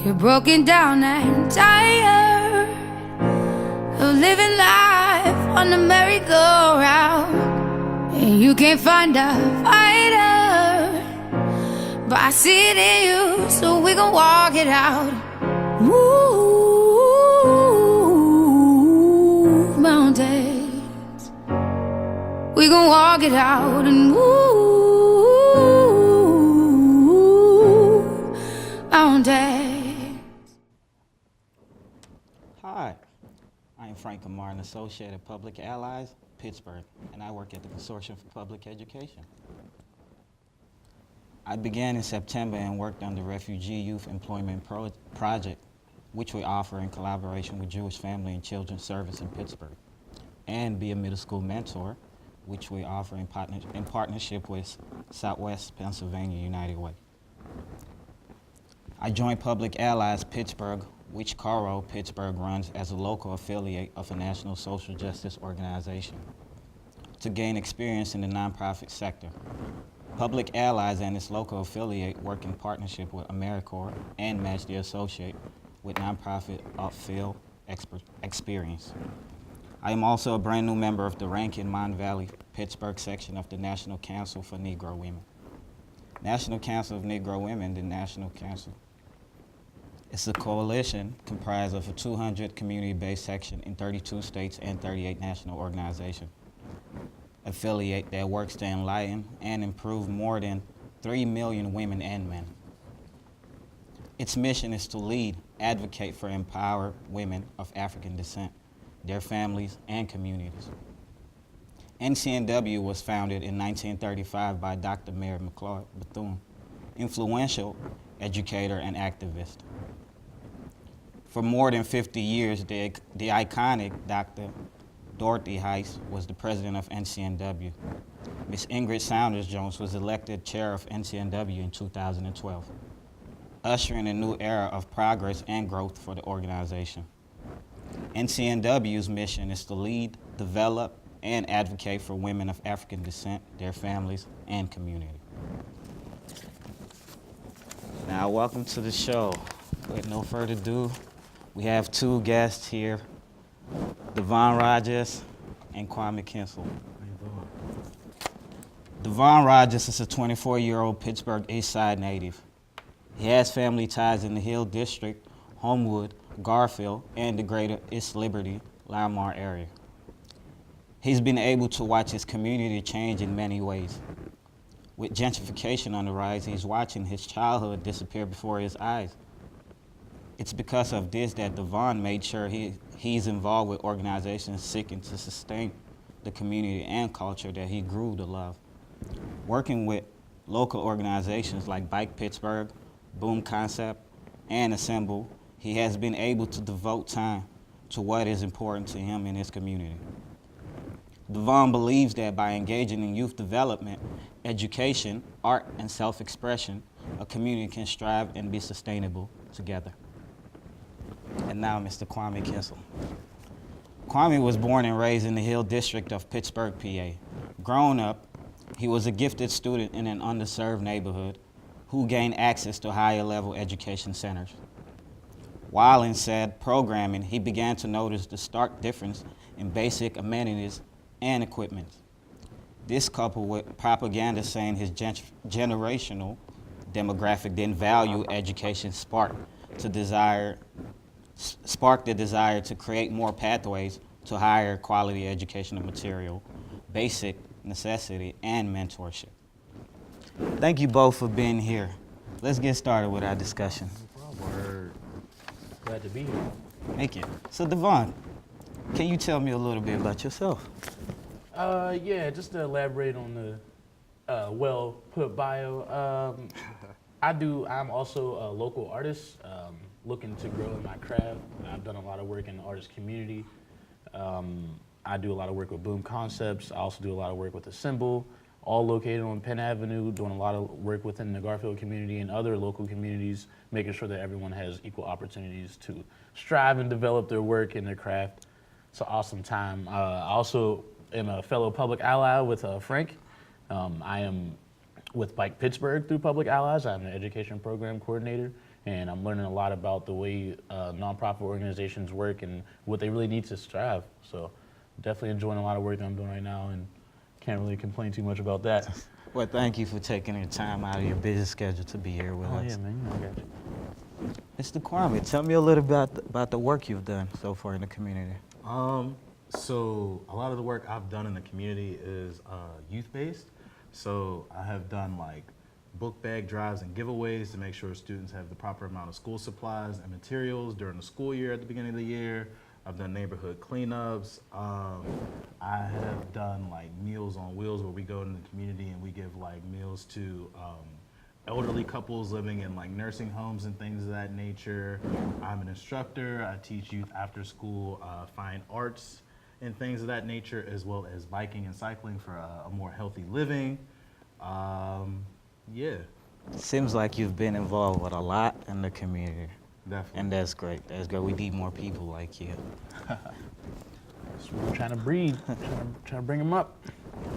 You're broken down and tired of living life on the merry-go-round, and you can't find a fighter, but I see it in you, so we gon' walk it out. Move mountains, we gon' walk it out and move mountains. Hi, I am Kamara, an associate at Public Allies, Pittsburgh, and I work at the Consortium for Public Education. I began in September and worked on the Refugee Youth Employment Project, which we offer in collaboration with Jewish Family and Children's Service in Pittsburgh, and Be a Middle School Mentor, which we offer in partnership with Southwest Pennsylvania United Way. I joined Public Allies Pittsburgh, which Caro Pittsburgh runs as a local affiliate of a national social justice organization, to gain experience in the nonprofit sector. Public Allies and its local affiliate work in partnership with AmeriCorps and match their associate with nonprofit field experience. I am also a brand new member of the Rankin Mon Valley Pittsburgh section of the National Council for Negro Women. National Council of Negro Women, the National Council, it's a coalition comprised of a 200 community-based section in 32 states and 38 national organizations. Affiliate that works to enlighten and improve more than 3 million women and men. Its mission is to lead, advocate for empower women of African descent, their families, and communities. NCNW was founded in 1935 by Dr. Mary McLeod Bethune, influential educator and activist. For more than 50 years, the iconic Dr. Dorothy Heiss was the president of NCNW. Ms. Ingrid Saunders Jones was elected chair of NCNW in 2012, ushering a new era of progress and growth for the organization. NCNW's mission is to lead, develop, and advocate for women of African descent, their families, and community. Now, welcome to the show. With no further ado, we have two guests here, Devaughn Rodgers and Kuwame Kinsel. Devaughn Rodgers is a 24-year-old Pittsburgh East Side native. He has family ties in the Hill District, Homewood, Garfield, and the greater East Liberty, Lamar area. He's been able to watch his community change in many ways. With gentrification on the rise, he's watching his childhood disappear before his eyes. It's because of this that Devaughn made sure he's involved with organizations seeking to sustain the community and culture that he grew to love. Working with local organizations like Bike Pittsburgh, Boom Concept, and Assemble, he has been able to devote time to what is important to him in his community. Devaughn believes that by engaging in youth development, education, art, and self-expression, a community can strive and be sustainable together. And now, Mr. Kuwame Kinsel. Kuwame was born and raised in the Hill District of Pittsburgh, PA. Growing up, he was a gifted student in an underserved neighborhood who gained access to higher level education centers. While in said programming, he began to notice the stark difference in basic amenities and equipment. This, coupled with propaganda saying his generational demographic didn't value education, sparked the desire to create more pathways to higher quality educational material, basic necessity, and mentorship. Thank you both for being here. Let's get started with our discussion. Word. Glad to be here. Thank you. So Devaughn, can you tell me a little bit about yourself? Yeah, just to elaborate on the well-put bio. I'm also a local artist, looking to grow in my craft. I've done a lot of work in the artist community. I do a lot of work with Boom Concepts. I also do a lot of work with Assemble, all located on Penn Avenue, doing a lot of work within the Garfield community and other local communities, making sure that everyone has equal opportunities to strive and develop their work and their craft. It's an awesome time. I also am a fellow public ally with Frank. I am with Bike Pittsburgh through Public Allies. I'm an education program coordinator, and I'm learning a lot about the way nonprofit organizations work and what they really need to strive. So definitely enjoying a lot of work that I'm doing right now, and can't really complain too much about that. Well, thank you for taking your time out of your busy schedule to be here with Oh us. yeah, man, I got you. Mr. Kuwame, tell me a little about the work you've done so far in the community. So a lot of the work I've done in the community is youth-based. So I have done like book bag drives and giveaways to make sure students have the proper amount of school supplies and materials during the school year at the beginning of the year. I've done neighborhood cleanups. I have done like Meals on Wheels, where we go in the community and we give like meals to elderly couples living in like nursing homes and things of that nature. I'm an instructor. I teach youth after school fine arts and things of that nature, as well as biking and cycling for a more healthy living. Yeah, Seems like you've been involved with a lot in the community, definitely. and that's great. That's great. We need more people like you. That's what we're trying to breed, trying to bring them up.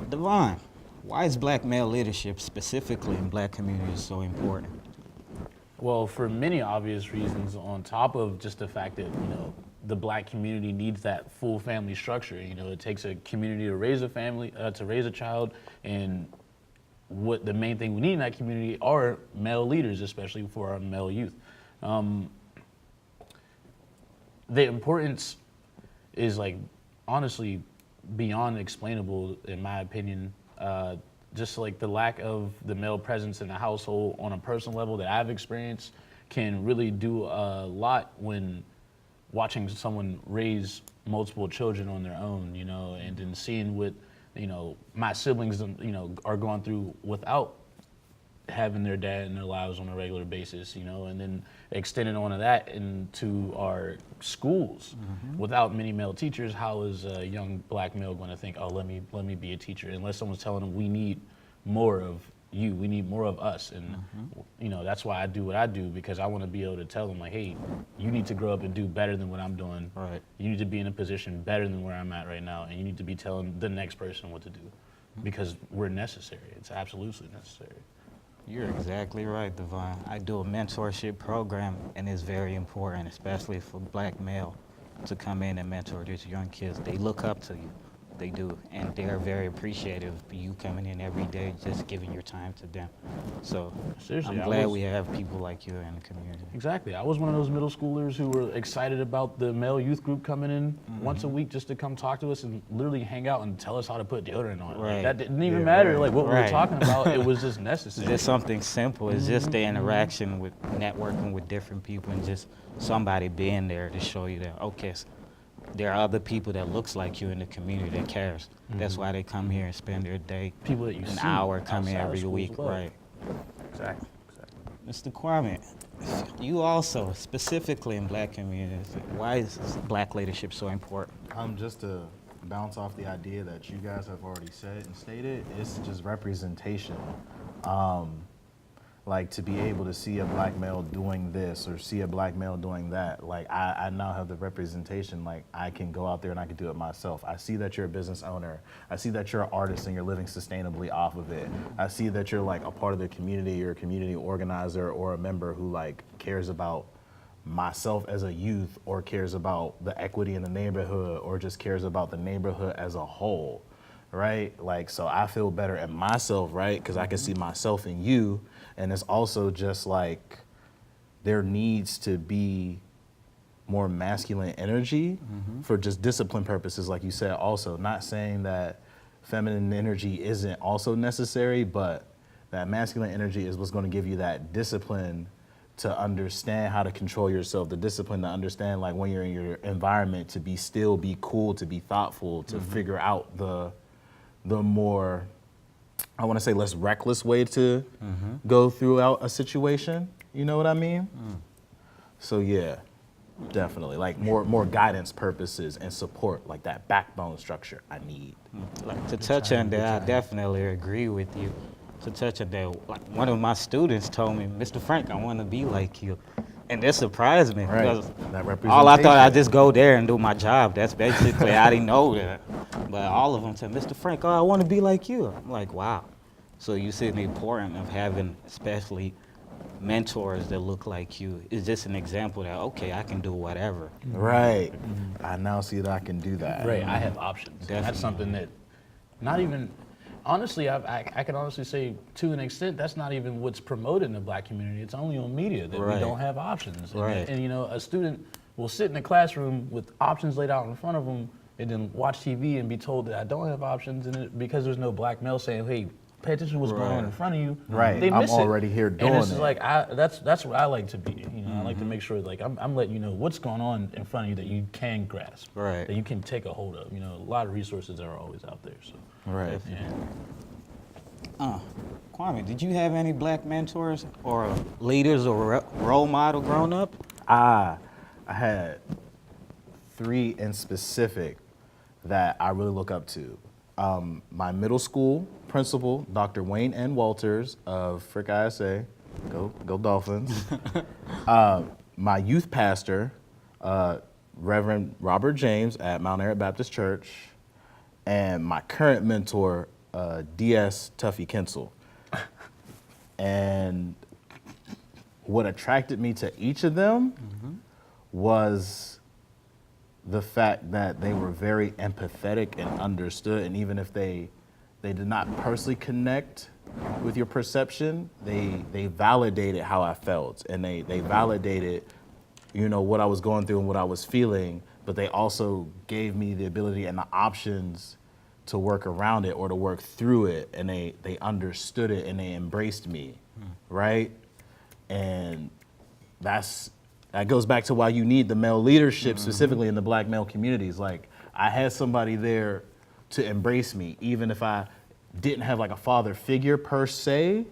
Devaughn, why is black male leadership, specifically in black communities, so important? Well, for many obvious reasons, on top of just the fact that, you know, the black community needs that full family structure. You know, it takes a community to raise a family, to raise a child, and what the main thing we need in that community are male leaders, especially for our male youth. The importance is like honestly beyond explainable in my opinion. Just like the lack of the male presence in the household on a personal level that I've experienced can really do a lot when watching someone raise multiple children on their own, you know, and then seeing what, you know, my siblings, you know, are going through without having their dad in their lives on a regular basis, you know, and then extending onto that into our schools. Without many male teachers, how is a young black male going to think, oh, let me be a teacher, unless someone's telling them we need more of you, we need more of us. And you know, that's why I do what I do, because I want to be able to tell them like, hey, you need to grow up and do better than what I'm doing. Right. You need to be in a position better than where I'm at right now, and you need to be telling the next person what to do, because we're necessary. It's absolutely necessary. You're exactly right, Devaughn. I do a mentorship program, and it's very important, especially for black male, to come in and mentor these young kids. They look up to you. They do, and they're very appreciative of you coming in every day, just giving your time to them. So Seriously, I'm glad we have people like you in the community. Exactly. I was one of those middle schoolers who were excited about the male youth group coming in once a week just to come talk to us and literally hang out and tell us how to put deodorant on. Right. Like, that didn't even matter, like what we were Right. talking about. It was just It's necessary. just something simple. It's just the interaction with networking with different people, and just somebody being there to show you that, okay, there are other people that looks like you in the community that cares. That's why they come here and spend their day, People that you an see hour, come here outside of every school week. as well. Right. Exactly. Mr. Kuwame, you also, specifically in black communities, why is black leadership so important? Just to bounce off the idea that you guys have already said and stated, it's just representation. Like to be able to see a black male doing this or see a black male doing that, like I now have the representation, like I can go out there and I can do it myself. I see that you're a business owner. I see that you're an artist and you're living sustainably off of it. I see that you're like a part of the community, you're a community organizer or a member who like cares about myself as a youth, or cares about the equity in the neighborhood, or just cares about the neighborhood as a whole, right? Like, so I feel better at myself, right? Because I can see myself in you. And it's also just like there needs to be more masculine energy for just discipline purposes, like you said. Also, not saying that feminine energy isn't also necessary, but that masculine energy is what's going to give you that discipline to understand how to control yourself, the discipline to understand like when you're in your environment to be still, be cool, to be thoughtful, to figure out the more, I want to say, less reckless way to go throughout a situation. You know what I mean? So yeah, definitely. Like more guidance purposes and support, like that backbone structure I need. Like, to touch on that, I definitely agree with you. To touch on that, like one of my students told me, Mr. Frank, I want to be like you. And that surprised me. Right. Because That representation. all I thought, I'd just go there and do my job. That's basically, I didn't know that. But all of them said, Mr. Frank, oh, I want to be like you. I'm like, wow. So you see the importance of having, especially mentors that look like you. It's just an example that, okay, I can do whatever. Right. I now see that I can do that. Right, I have options. And Definitely. that's something that not even, honestly, I can honestly say to an extent, that's not even what's promoted in the black community. It's only on media that we Right. don't have options. Right. And, you know, a student will sit in a classroom with options laid out in front of them and then watch TV and be told that I don't have options, and because there's no black male saying, hey, pay attention to what's going on in front of you. Right. They I'm miss already here doing and it's it. just like that's what I like to be. You know, I like to make sure like I'm letting you know what's going on in front of you that you can grasp, Right. that you can take a hold of. You know, a lot of resources are always out there. So Right. yeah. Kwame, did you have any black mentors or leaders or role model growing up? I had 3 in specific that I really look up to. My middle school principal, Dr. Wayne N. Walters of Frick ISA, go Dolphins. My youth pastor, Reverend Robert James at Mount Arrett Baptist Church, and my current mentor, D.S. Tuffy Kinsel. And what attracted me to each of them was the fact that they were very empathetic and understood, and even if they did not personally connect with your perception, they validated how I felt, and they validated, you know, what I was going through and what I was feeling, but they also gave me the ability and the options to work around it or to work through it, and they understood it and they embraced me, right? And that goes back to why you need the male leadership, specifically in the black male communities. Like, I had somebody there to embrace me, even if I didn't have like a father figure per se.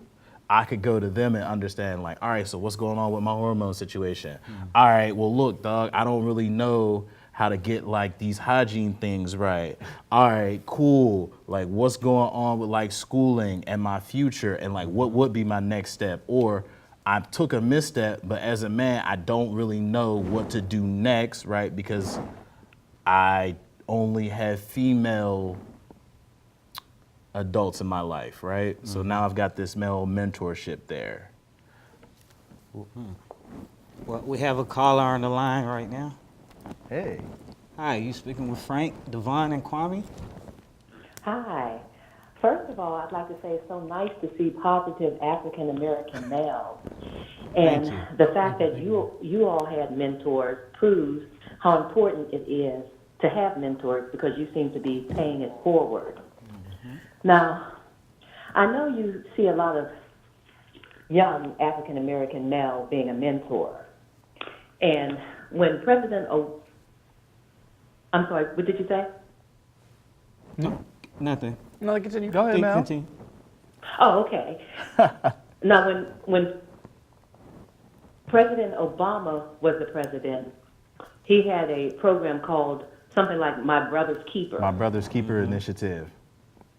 I could go to them and understand, like, all right, so what's going on with my hormone situation? All right, well, look, dog, I don't really know how to get like these hygiene things right. All right, cool. Like, what's going on with like schooling and my future, and like what would be my next step? Or I took a misstep, but as a man, I don't really know what to do next, right? Because I only have female adults in my life, right? So now I've got this male mentorship there. Well, we have a caller on the line right now. Hey. Hi, you speaking with Frank, Devaughn, and Kuwame? Hi. First of all, I'd like to say it's so nice to see positive African American males. And you. the fact that you all had mentors proves how important it is to have mentors, because you seem to be paying it forward. Now, I know you see a lot of young African American male being a mentor. And when I'm sorry, what did you say? No, nothing. No, continue. Go ahead, Mel. Continue. Oh, okay. Now, when President Obama was the president, he had a program called something like My Brother's Keeper. My Brother's Keeper initiative.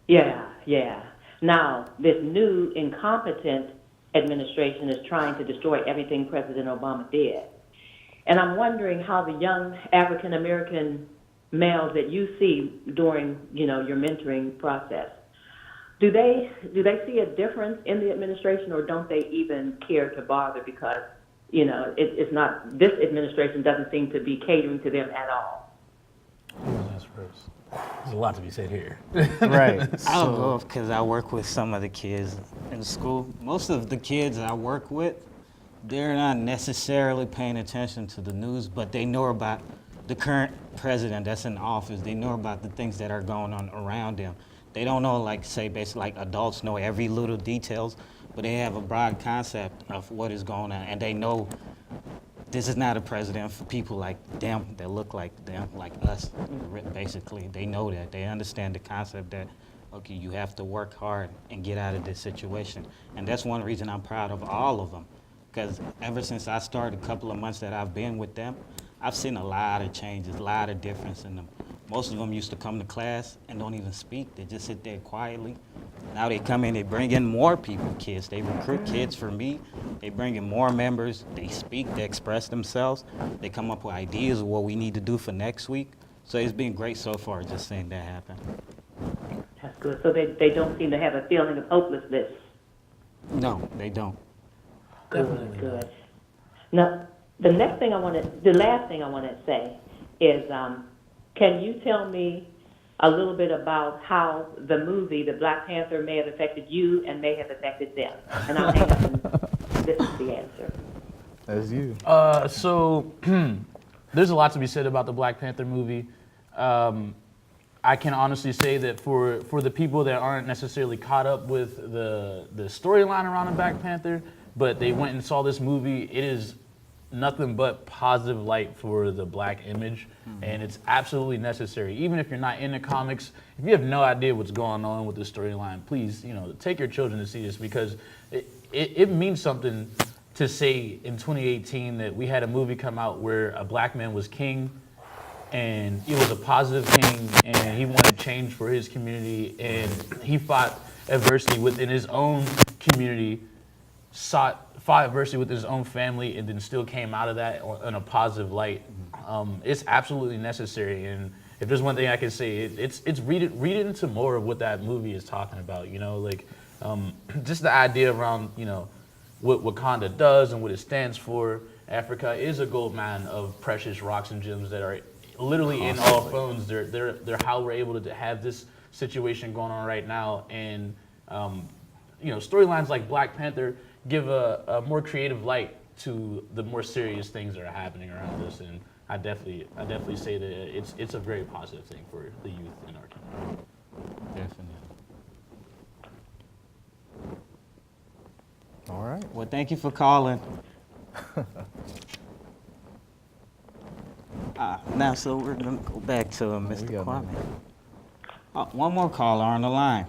Yeah. Now, this new incompetent administration is trying to destroy everything President Obama did. And I'm wondering how the young African American males that you see during, you know, your mentoring process, do they see a difference in the administration, or don't they even care to bother because, you know, it's not, this administration doesn't seem to be catering to them at all? That's first. There's a lot to be said here. Right. I'll go because I work with some of the kids in school. Most of the kids I work with, they're not necessarily paying attention to the news, but they know about the current president that's in office. They know about the things that are going on around them. They don't know, like, say, basically like adults know every little details, but they have a broad concept of what is going on, and they know this is not a president for people like them that look like them, like us, basically. They know that. They understand the concept that, okay, you have to work hard and get out of this situation. And that's one reason I'm proud of all of them, because ever since I started, a couple of months that I've been with them, I've seen a lot of changes, a lot of difference in them. Most of them used to come to class and don't even speak. They just sit there quietly. Now they come in, they bring in more people, kids. They recruit kids for me. They bring in more members. They speak, they express themselves. They come up with ideas of what we need to do for next week. So it's been great so far just seeing that happen. That's good. So they don't seem to have a feeling of hopelessness. No, they don't. Definitely Good. not. Now, the last thing I want to say is, can you tell me a little bit about how the movie, The Black Panther, may have affected you and may have affected them? And I'll hang up and listen to the answer. That's you. So there's a lot to be said about the Black Panther movie. I can honestly say that for the people that aren't necessarily caught up with the storyline around the Black Panther, but they went and saw this movie, it is nothing but positive light for the black image, and it's absolutely necessary. Even if you're not into comics, if you have no idea what's going on with the storyline, please, take your children to see this, because it means something to say in 2018 that we had a movie come out where a black man was king, and he was a positive king, and he wanted change for his community, and he fought adversity within his own community, fought adversity with his own family, and then still came out of that in a positive light. It's absolutely necessary, and if there's one thing I can say, it's read into more of what that movie is talking about. Just the idea around what Wakanda does and what it stands for. Africa is a gold mine of precious rocks and gems that are literally in all phones. They're how we're able to have this situation going on right now, and storylines like Black Panther give a more creative light to the more serious things that are happening around us, and I definitely say that it's a very positive thing for the youth in our community. Definitely. All right. Well, thank you for calling. Now, so we're going to go back to Mr. got Kuwame. One more caller on the line.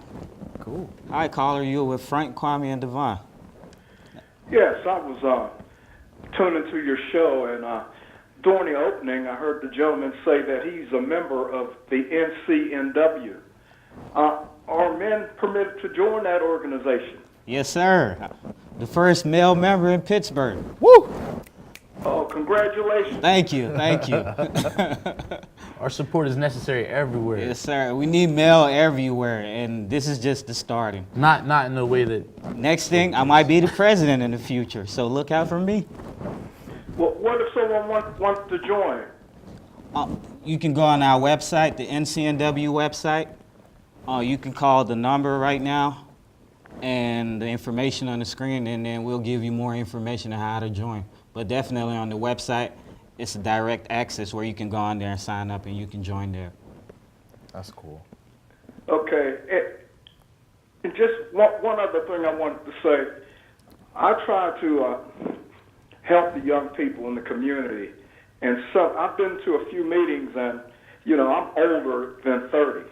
Cool. Hi, caller. You're with Frank, Kuwame, and Devaughn. Yes, I was tuning to your show, and during the opening, I heard the gentleman say that he's a member of the NCNW. Are men permitted to join that organization? Yes, sir. The first male member in Pittsburgh. Woo! Oh, congratulations. Thank you. Thank you. Our support is necessary everywhere. Yes, sir. We need male everywhere, and this is just the starting. Not in the way that. Next thing, I might be the president in the future, so look out for me. Well, what if someone wants to join? You can go on our website, the NCNW website. You can call the number right now and the information on the screen, and then we'll give you more information on how to join. But definitely on the website, it's a direct access where you can go on there and sign up, and you can join there. That's cool. Okay. And just one other thing I wanted to say. I try to help the young people in the community. And so I've been to a few meetings, and, I'm older than 30.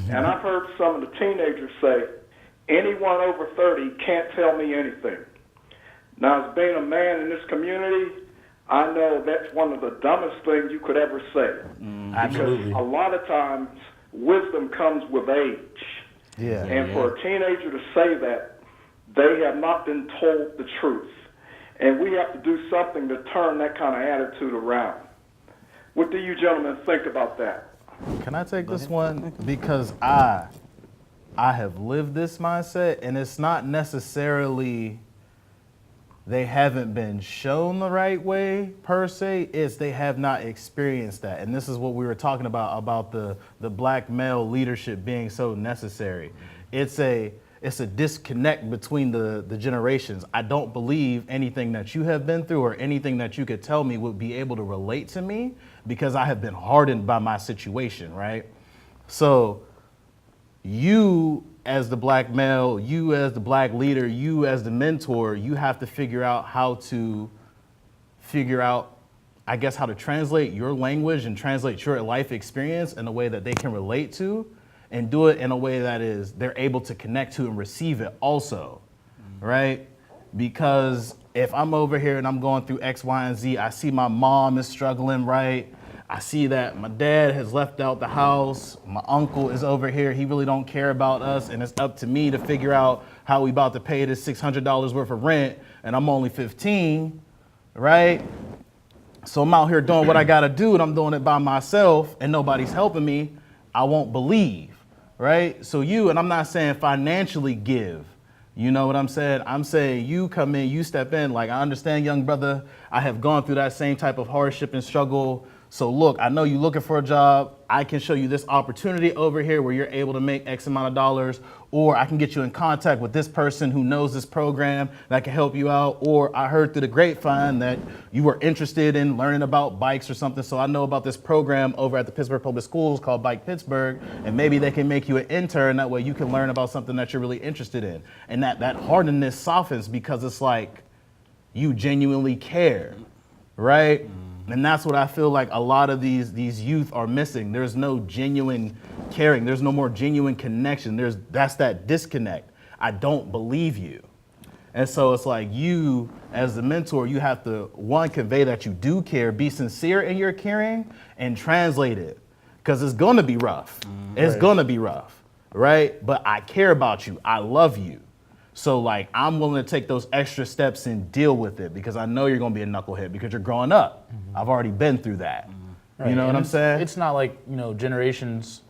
And I've heard some of the teenagers say, anyone over 30 can't tell me anything. Now, as being a man in this community, I know that's one of the dumbest things you could ever say. Absolutely. Because a lot of times, wisdom comes with age. Yeah. And for a teenager to say that, they have not been told the truth. And we have to do something to turn that kind of attitude around. What do you gentlemen think about that? Can I take this one? Because I have lived this mindset, and it's not necessarily they haven't been shown the right way per se, it's they have not experienced that. And this is what we were talking about the black male leadership being so necessary. It's a disconnect between the generations. I don't believe anything that you have been through or anything that you could tell me would be able to relate to me, because I have been hardened by my situation, right? So you as the black male, you as the black leader, you as the mentor, you have to figure out how to translate your language and translate your life experience in a way that they can relate to, and do it in a way that is they're able to connect to and receive it also, right? Because if I'm over here and I'm going through X, Y, and Z, I see my mom is struggling, right? I see that my dad has left out the house. My uncle is over here. He really don't care about us. And it's up to me to figure out how we about to pay this $600 worth of rent. And I'm only 15, right? So I'm out here doing what I got to do, and I'm doing it by myself, and nobody's helping me. I won't believe, right? So and I'm not saying financially give. You know what I'm saying? I'm saying you come in, you step in. Like, I understand, young brother, I have gone through that same type of hardship and struggle. So look, I know you're looking for a job. I can show you this opportunity over here where you're able to make X amount of dollars, or I can get you in contact with this person who knows this program that can help you out. Or I heard through the grapevine that you were interested in learning about bikes or something. So I know about this program over at the Pittsburgh Public Schools called Bike Pittsburgh, and maybe they can make you an intern. That way you can learn about something that you're really interested in. And that hardness softens because it's like you genuinely care, right? And that's what I feel like a lot of these youth are missing. There's no genuine caring. There's no more genuine connection. That's that disconnect. I don't believe you. And so it's like you, as the mentor, you have to, one, convey that you do care, be sincere in your caring, and translate it. Because it's going to be rough. It's going to be rough, right? But I care about you. I love you. So like, I'm willing to take those extra steps and deal with it because I know you're gonna be a knucklehead because you're growing up. I've already been through that. Right. You know what I'm saying? It's not like, generations,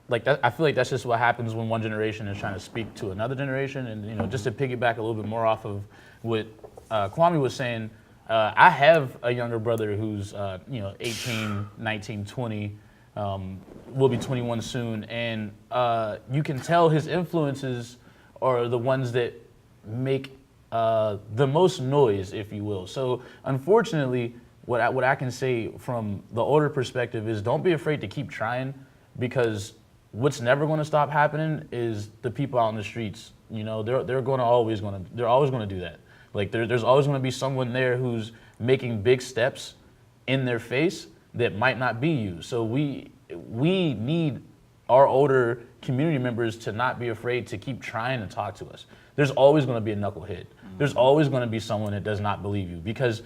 like that. I feel like that's just what happens when one generation is trying to speak to another generation. And, just to piggyback a little bit more off of what Kuwame was saying, I have a younger brother who's, 18, 19, 20, will be 21 soon. And you can tell his influences are the ones that make the most noise, if you will. So unfortunately, what I can say from the older perspective is don't be afraid to keep trying, because what's never going to stop happening is the people out in the streets. They're always going to do that. Like there's always going to be someone there who's making big steps in their face that might not be you. So we need our older community members to not be afraid to keep trying to talk to us. There's always going to be a knucklehead. There's always going to be someone that does not believe you because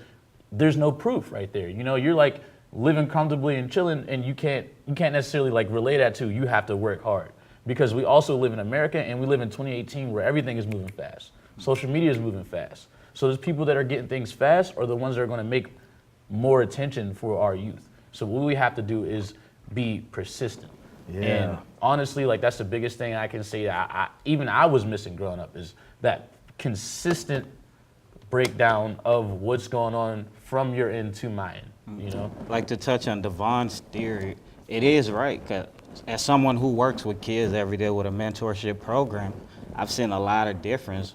there's no proof right there. You're like living comfortably and chilling, and you can't necessarily like relay that to you have to work hard, because we also live in America and we live in 2018 where everything is moving fast. Social media is moving fast. So there's people that are getting things fast are the ones that are going to make more attention for our youth. So what we have to do is be persistent. Yeah. And honestly, like that's the biggest thing I can say that I was missing growing up, is that consistent breakdown of what's going on from your end to my end, Like to touch on Devaugh's theory, it is right. 'Cause as someone who works with kids every day with a mentorship program, I've seen a lot of difference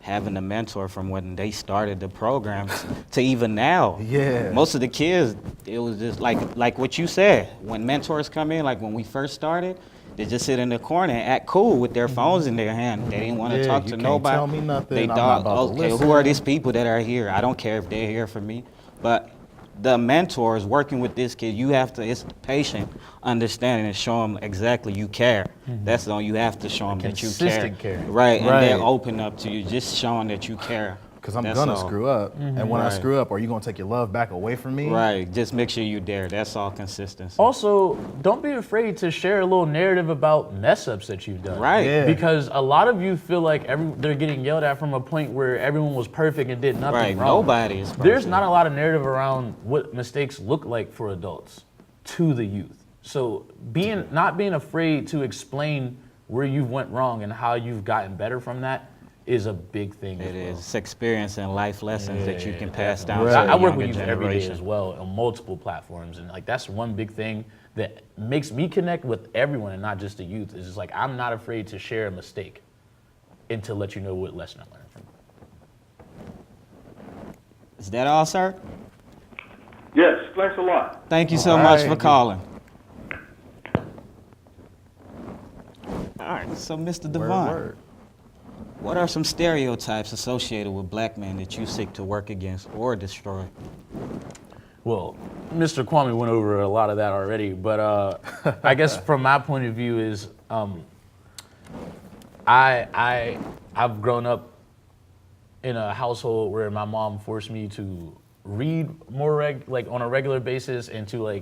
having a mentor from when they started the program to even now. Yeah. Most of the kids, it was just like what you said. When mentors come in, like when we first started, they just sit in the corner and act cool with their phones in their hand. They didn't want to talk to you nobody. can't tell me nothing. They I'm not thought, about to okay, listen. who are these people that are here? I don't care if they're here for me. But the mentors working with this kid, you have to, it's patient, understanding, and show them exactly you care. That's all you have to show them, that you care. Consistent care. Right, and Right. they're open up to you, just showing that you care. Because I'm That's gonna all. screw up. And when I Right. screw up, are you gonna take your love back away from me? Right, just make sure you're there. That's all consistency. Also, don't be afraid to share a little narrative about mess ups that you've done. Right. Yeah. Because a lot of you feel like they're getting yelled at from a point where everyone was perfect and did nothing Right, wrong. nobody is There's perfect. not a lot of narrative around what mistakes look like for adults to the youth. So not being afraid to explain where you went wrong and how you've gotten better from that is a big thing. It as well. is. It's experience and life lessons that you can pass definitely. down to the I work younger with youth every day generation. as well on multiple platforms, and like that's one big thing that makes me connect with everyone and not just the youth. Is just like I'm not afraid to share a mistake and to let you know what lesson I learned from it. Is that all, sir? Yes, thanks a lot. Thank you so All much right. for calling. All right, so Mr. Devaughn, Word. what are some stereotypes associated with black men that you seek to work against or destroy? Well, Mr. Kuwame went over a lot of that already, but I guess from my point of view is I've grown up in a household where my mom forced me to read more on a regular basis and to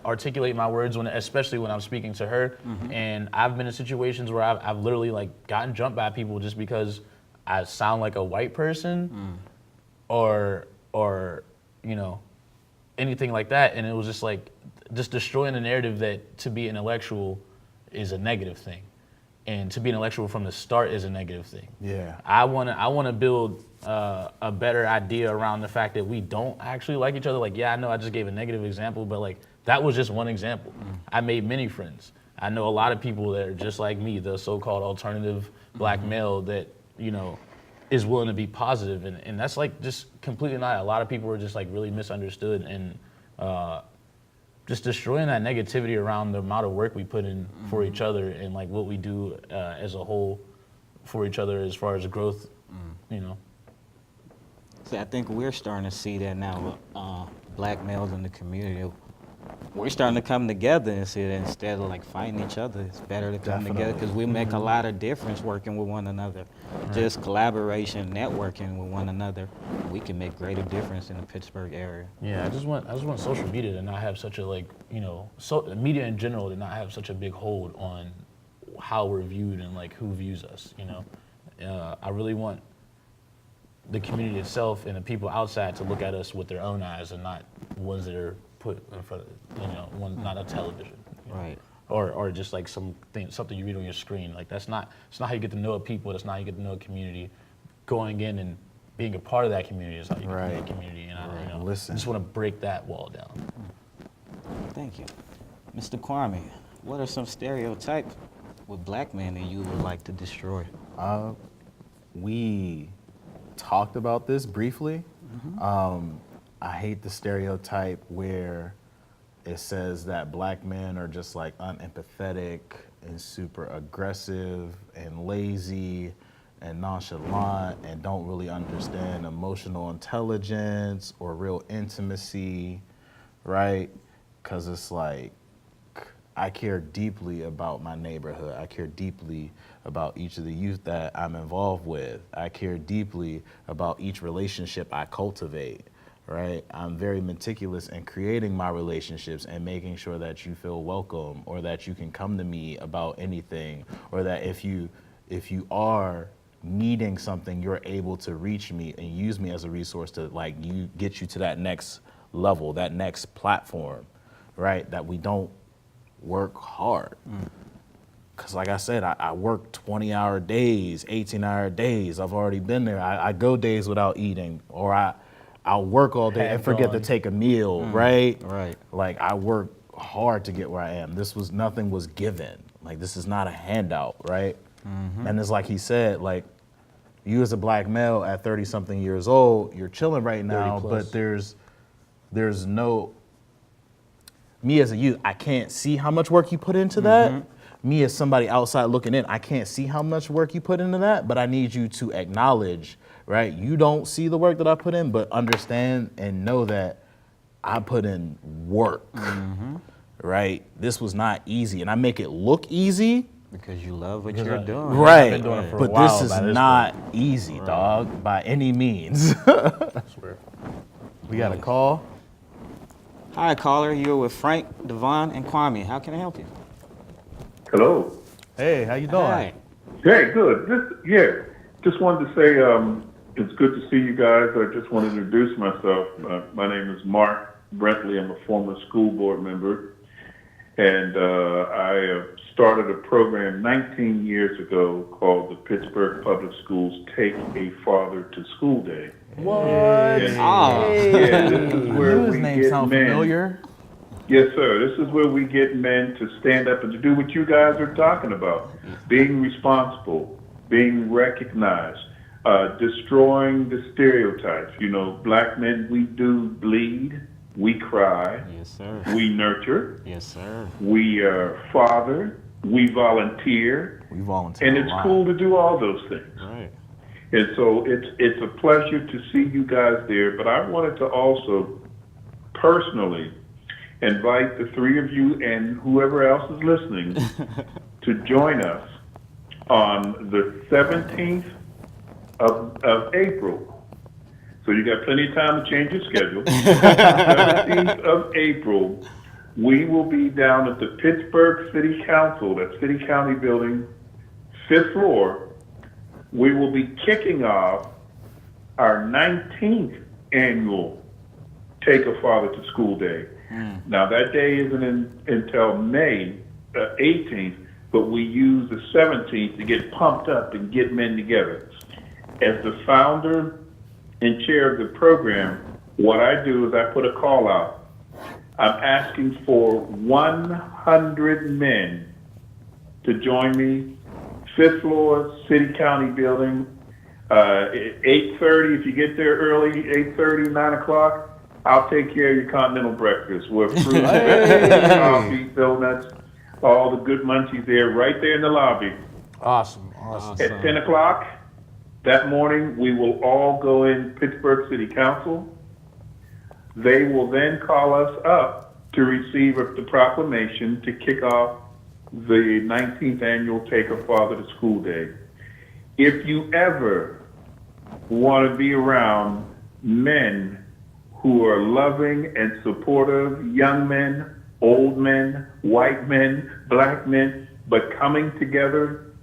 articulate my words especially when I'm speaking to her. And I've been in situations where I've literally gotten jumped by people just because I sound like a white person or anything like that. And it was just destroying the narrative that to be intellectual is a negative thing. and to be intellectual from the start is a negative thing. Yeah. I wanna build a better idea around the fact that we don't actually like each other. Like, yeah, I know I just gave a negative example, but like that was just one example. I made many friends. I know a lot of people that are just like me, the so-called alternative black male that, you know, is willing to be positive, and that's like just completely not. A lot of people are just like really misunderstood and just destroying that negativity around the amount of work we put in for each other and like what we do as a whole for each other as far as growth, you know. See, I think we're starting to see that now with black males in the community. We're starting to come together and see that instead of like fighting each other, it's better to come together because we make a lot of difference working with one another. Just collaboration, networking with one another, we can make greater difference in the Pittsburgh area. Yeah, I just want social media to not have such a like, you know, media in general to not have such a big hold on how we're viewed and like who views us, you know. I really want the community itself and the people outside to look at us with their own eyes and not ones that are put in front of, you know, not a television. You know? Right. Or just like something you read on your screen. Like it's not how you get to know people, that's not how you get to know a community. Going in and being a part of that community is how you get to know a community. And I, you know, I just want to break that wall down. Thank you. Mr. Kuwame, what are some stereotypes with black men that you would like to destroy? We talked about this briefly. I hate the stereotype where it says that black men are just like unempathetic and super aggressive and lazy and nonchalant and don't really understand emotional intelligence or real intimacy, right? Because it's like, I care deeply about my neighborhood. I care deeply about each of the youth that I'm involved with. I care deeply about each relationship I cultivate, right? I'm very meticulous in creating my relationships and making sure that you feel welcome or that you can come to me about anything, or that if you are needing something, you're able to reach me and use me as a resource to like get you to that next level, that next platform, right? That we don't work hard. Because like I said, I work 20-hour days, 18-hour days. I've already been there. I go days without eating, or I'll work all day and forget to take a meal, right? Right. Like I work hard to get where I am. Nothing was given. Like this is not a handout, right? And it's like he said, like you as a black male at 30-something years old, you're chilling right now, but there's no, me as a youth, I can't see how much work you put into that. Me as somebody outside looking in, I can't see how much work you put into that, but I need you to acknowledge, right? You don't see the work that I put in, but understand and know that I put in work, right? This was not easy, and I make it look easy. Because you love what you're doing. Right, I've been doing it for a but while this is by this not easy, dog, by any means. I swear. We got a call. Hi, caller. You're with Frank, Devaughn, and Kwame. How can I help you? Hello. Hey, how you doing? Hi. Hey, good. Just wanted to say it's good to see you guys. I just want to introduce myself. My name is Mark Brentley. I'm a former school board member, and I started a program 19 years ago called the Pittsburgh Public Schools Take a Father to School Day. What? And, yeah, this is where His we name get sound men. familiar. Yes, sir. This is where we get men to stand up and to do what you guys are talking about. Being responsible, being recognized, destroying the stereotypes. You know, black men, we do bleed, we cry, Yes, sir. we nurture, Yes, sir. we father, we volunteer, We volunteer. and a it's lot. cool to do all those things. Right. And so it's a pleasure to see you guys there, but I wanted to also personally invite the three of you and whoever else is listening to join us on the 17th of April. So you got plenty of time to change your schedule. 17th of April, we will be down at the Pittsburgh City Council, that City County building, 5th floor. We will be kicking off our 19th annual Take a Father to School Day. Now that day isn't until May 18th, but we use the 17th to get pumped up and get men together. As the founder and chair of the program, what I do is I put a call out. I'm asking for 100 men to join me, 5th floor, City County building, 8:30, if you get there early, 8:30, 9 o'clock, I'll take care of your continental breakfast with fruit, coffee, donuts, all the good munchies there, right there in the lobby. Awesome. At 10 o'clock that morning, we will all go in Pittsburgh City Council. They will then call us up to receive the proclamation to kick off the 19th annual Take a Father to School Day. If you ever want to be around men who are loving and supportive, young men, old men, white men, black men, but coming together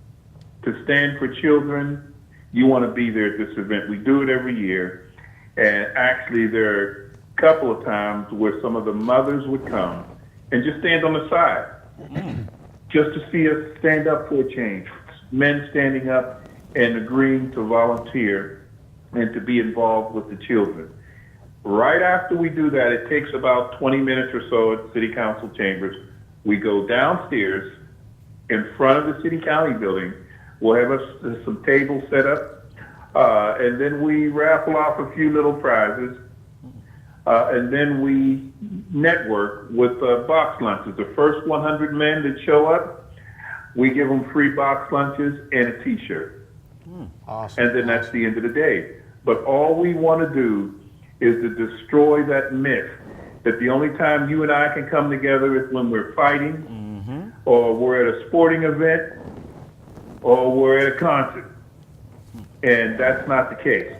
to stand for children, you want to be there at this event. We do it every year. And actually, there are a couple of times where some of the mothers would come and just stand on the side just to see us stand up for a change. Men standing up and agreeing to volunteer and to be involved with the children. Right after we do that, it takes about 20 minutes or so at City Council chambers. We go downstairs in front of the City County building. We'll have some tables set up, and then we raffle off a few little prizes, and then we network with box lunches. The first 100 men that show up, we give them free box lunches and a T-shirt. Awesome. And then that's the end of the day. But all we want to do is to destroy that myth that the only time you and I can come together is when we're fighting, or we're at a sporting event, or we're at a concert. And that's not the case.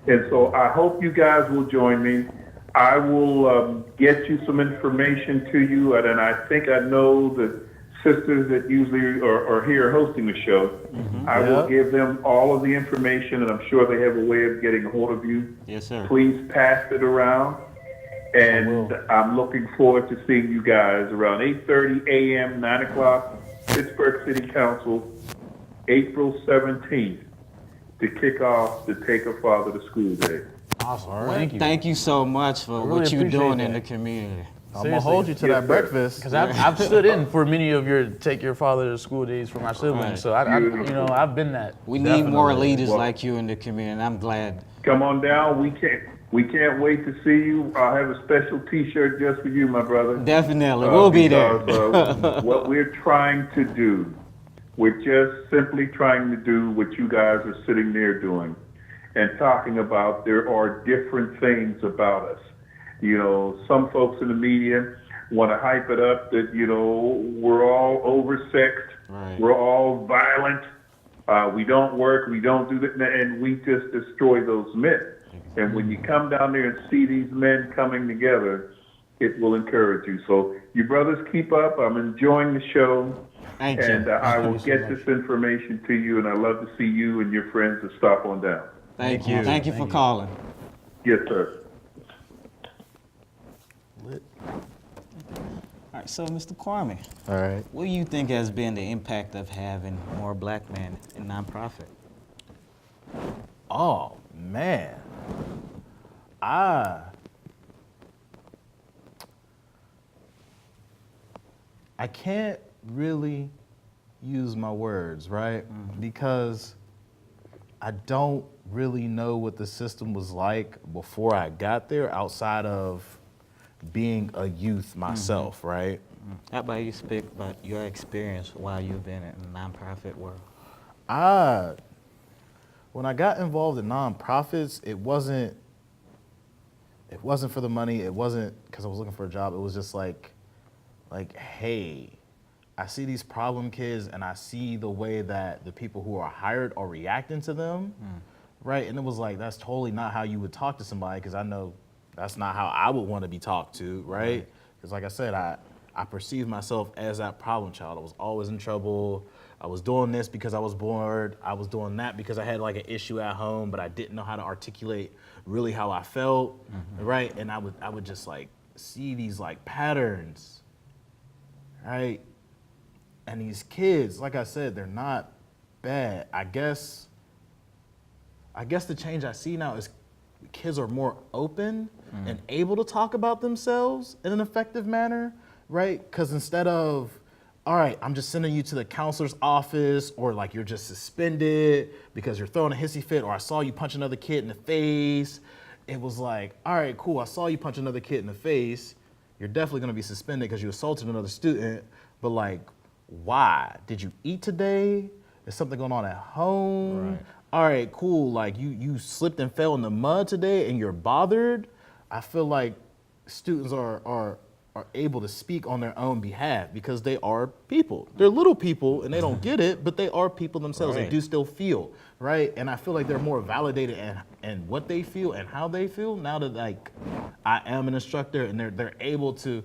And so I hope you guys will join me. I will get you some information to you, and I think I know the sisters that usually are here hosting the show. I will give them all of the information, and I'm sure they have a way of getting a hold of you. Yes, sir. Please pass it around. And I'm looking forward to seeing you guys around 8:30 a.m., 9 o'clock, Pittsburgh City Council, April 17th, to kick off the Take a Father to School Day. Awesome. Thank you. Thank you so much for really what you're doing appreciate in that. the community. I'm gonna hold you to that breakfast. Because I've stood in for many of your Take Your Father to School days for my siblings. Right. So I've been that. We need more Definitely. leaders like you in the community, and I'm glad. Come on down. We can't wait to see you. I'll have a special T-shirt just for you, my brother. Definitely, we'll be there. Because, what we're trying to do, we're just simply trying to do what you guys are sitting there doing and talking about. There are different things about us. You know, some folks in the media want to hype it up that, you know, we're all oversexed, Right. we're all violent, we don't work, we don't do that, and we just destroy those myths. And when you come down there and see these men coming together, it will encourage you. So you brothers keep up. I'm enjoying the show. Thank you. And I will get this information to you, and I'd love to see you and your friends to stop on down. Thank you. Thank you for calling. Yes, sir. All right, so Mr. Kuwame, All right. what do you think has been the impact of having more black men in nonprofit? Oh man, I can't really use my words, right? Because I don't really know what the system was like before I got there, outside of being a youth myself, right? How about you speak about your experience while you've been in the nonprofit world? When I got involved in nonprofits, it wasn't for the money. It wasn't because I was looking for a job. It was just like, hey, I see these problem kids and I see the way that the people who are hired are reacting to them, right? And it was like, that's totally not how you would talk to somebody, because I know that's not how I would want to be talked to, right? Because like I said, I perceived myself as that problem child. I was always in trouble. I was doing this because I was bored. I was doing that because I had like an issue at home, but I didn't know how to articulate really how I felt, right? And I would just like see these like patterns, right? And these kids, like I said, they're not bad. I guess the change I see now is kids are more open and able to talk about themselves in an effective manner, right? Because instead of, all right, I'm just sending you to the counselor's office, or like you're just suspended because you're throwing a hissy fit, or I saw you punch another kid in the face. It was like, all right, cool, I saw you punch another kid in the face. You're definitely gonna be suspended because you assaulted another student, but like, why? Did you eat today? Is something going on at home? Right. All right, cool, like you slipped and fell in the mud today and you're bothered. I feel like students are able to speak on their own behalf because they are people. They're little people and they don't get it, but they are people themselves. They Right. do still feel, right? And I feel like they're more validated in what they feel and how they feel now that like I am an instructor and they're able to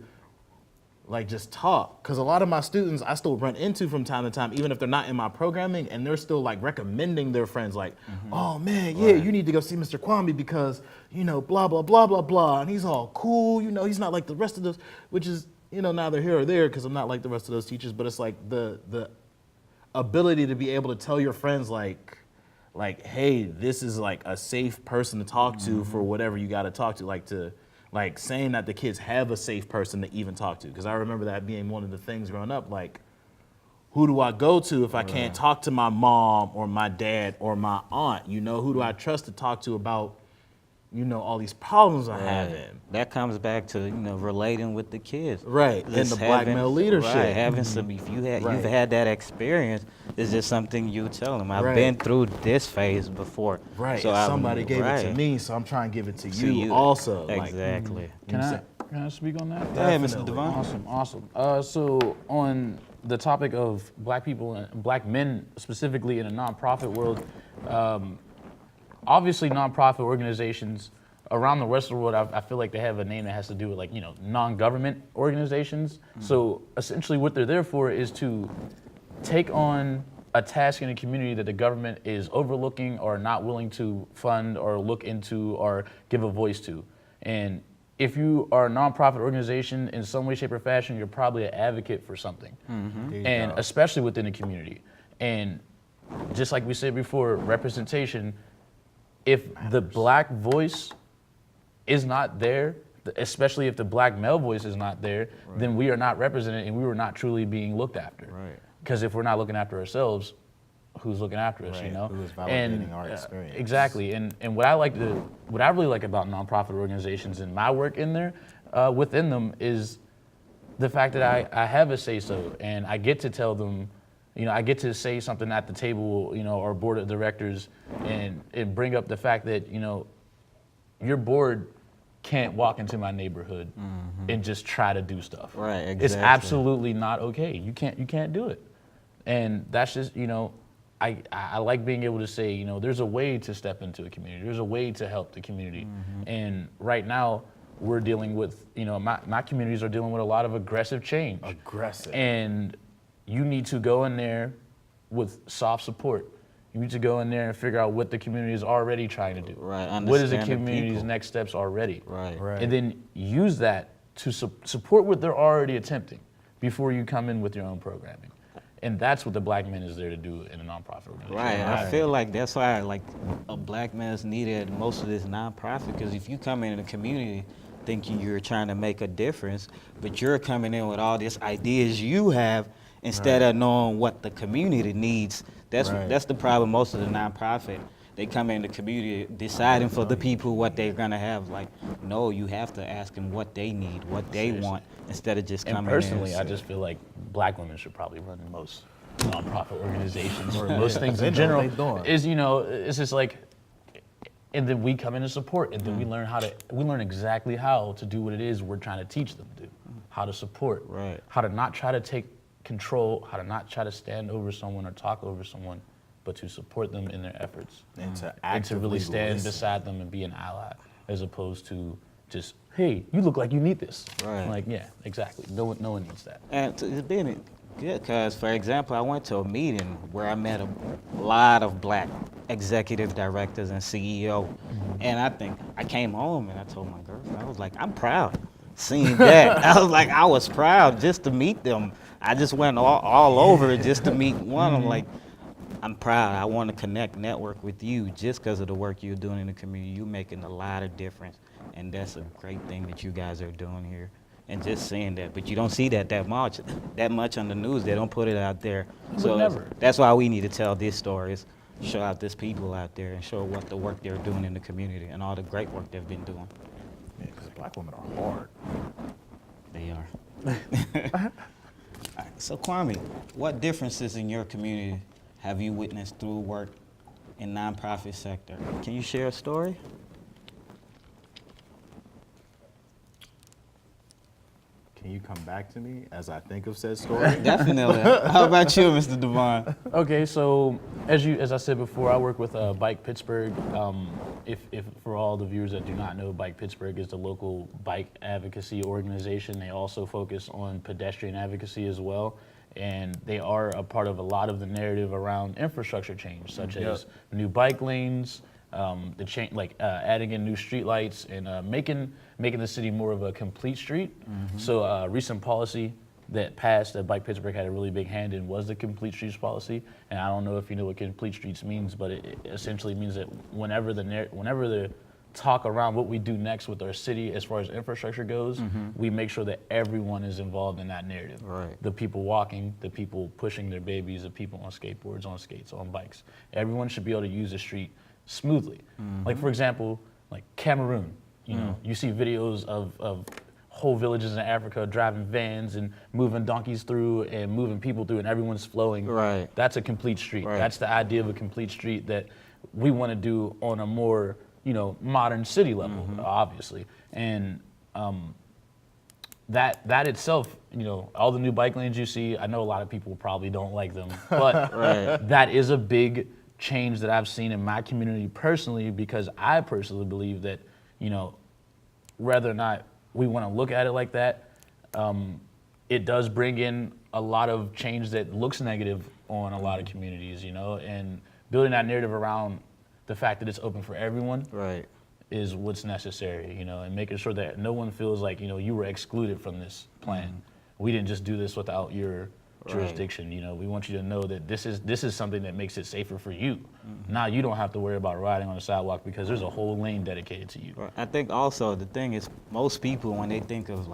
like just talk. Cause a lot of my students I still run into from time to time, even if they're not in my programming, and they're still like recommending their friends like, oh man, yeah, you need to go see Mr. Kuwame because, you know, blah, blah, blah, blah, blah. And he's all cool, you know, he's not like the rest of those, which is, you know, neither here or there because I'm not like the rest of those teachers, but it's like the ability to be able to tell your friends like, hey, this is like a safe person to talk to for whatever you got to talk to, like saying that the kids have a safe person to even talk to. Because I remember that being one of the things growing up, like, who do I go to if I can't talk to my mom or my dad or my aunt? You know, who do I trust to talk to about, you know, all these problems I'm having? That comes back to, you know, relating with the kids. Right, and Just the black male leadership. Right, having some, if you had, Right. you've had that experience, it's just something you tell them. I've Right. been through this phase before. Right, So and I'm- somebody gave it to right. me, so I'm trying to give it to To you also. Like, Exactly. Can I speak on that? Go ahead, Mr. Definitely. Devaughn. Awesome. So on the topic of black people and black men specifically in a nonprofit world, obviously nonprofit organizations around the rest of the world, I feel like they have a name that has to do with like, you know, non-government organizations. So essentially what they're there for is to take on a task in a community that the government is overlooking or not willing to fund or look into or give a voice to. And if you are a nonprofit organization in some way, shape, or fashion, you're probably an advocate for something, and especially within the community. And just like we said before, representation, if the black voice is not there, especially if the black male voice is not there, then we are not represented and we were not truly being looked after. Right. Because if we're not looking after ourselves, who's looking after us, you Right, know? who is validating our experience. Exactly. And what I really like about nonprofit organizations and my work in there, within them, is the fact that I have a say-so and I get to tell them, you know, I get to say something at the table, you know, or board of directors and bring up the fact that, you know, your board can't walk into my neighborhood and just try to do stuff. Right, It's exactly. absolutely not okay. You can't do it. And that's just, you know, I like being able to say, you know, there's a way to step into a community. There's a way to help the community. And right now, we're dealing with, you know, my communities are dealing with a lot of aggressive change. Aggressive. And you need to go in there with soft support. You need to go in there and figure out what the community is already trying to do. Right, What is the understand the community's people. next steps already? Right. Right. And then use that to support what they're already attempting before you come in with your own programming. And that's what the black man is there to do in a nonprofit organization. Right. I feel like that's why like a black man is needed in most of this nonprofit, because if you come in the community thinking you're trying to make a difference, but you're coming in with all these ideas you have instead of knowing what the community needs. That's the problem. Most of the nonprofit, they come in the community deciding for the people what they're gonna have. Like, no, you have to ask them what they need, what they want, instead of just And coming personally, in. I just feel like black women should probably run most nonprofit organizations or most things They in know general. what they doing. Is, you know, it's just like, and then we come in and support, and then we learn exactly how to do what it is we're trying to teach them to do, how to support, Right. how to not try to take control, how to not try to stand over someone or talk over someone, but to support them in their efforts. And to And to actively really stand listen. beside them and be an ally, as opposed to just, hey, you look like you need this. Right. Like, yeah, exactly. No one needs that. And it's been good because, for example, I went to a meeting where I met a lot of black executive directors and CEO. And I think I came home and I told my girlfriend, I was like, I'm proud. seeing that. I was proud just to meet them. I just went all over it just to meet one. I'm like, I'm proud. I want to connect, network with you just because of the work you're doing in the community. You're making a lot of difference, and that's a great thing that you guys are doing here. And just saying that, but you don't see that much on the news. They don't put it out there. So never. That's why we need to tell these stories, show out these people out there, and show what the work they're doing in the community and all the great work they've been doing. Yeah, because black women are hard. They are. All right, so Kuwame, what differences in your community have you witnessed through work in nonprofit sector? Can you share a story? Can you come back to me as I think of said story? Definitely. How about you, Mr. Devaughn? Okay, so as I said before, I work with Bike Pittsburgh. If for all the viewers that do not know, Bike Pittsburgh is the local bike advocacy organization. They also focus on pedestrian advocacy as well, and they are a part of a lot of the narrative around infrastructure change, such as new bike lanes, the change, adding in new streetlights, and making the city more of a complete street. So recent policy that passed that Bike Pittsburgh had a really big hand in was the complete streets policy. And I don't know if you know what complete streets means, but it essentially means that whenever the talk around what we do next with our city as far as infrastructure goes, we make sure that everyone is involved in that narrative. Right. The people walking, the people pushing their babies, the people on skateboards, on skates, on bikes. Everyone should be able to use the street smoothly. Like, for example, like Cameroon, you see videos of whole villages in Africa driving vans and moving donkeys through and moving people through, and everyone's flowing. Right. That's a complete street. Right. That's the idea of a complete street that we want to do on a more, modern city level, obviously. And that itself, all the new bike lanes you see, I know a lot of people probably don't like them, but that is a big change that I've seen in my community personally, because I personally believe that, whether or not we want to look at it like that, it does bring in a lot of change that looks negative on a lot of communities, and building that narrative around the fact that it's open for everyone is what's necessary, and making sure that no one feels like, you were excluded from this plan. We didn't just do this without your jurisdiction. We want you to know that this is something that makes it safer for you. Now you don't have to worry about riding on the sidewalk because there's a whole lane dedicated to you. I think also the thing is, most people, when they think of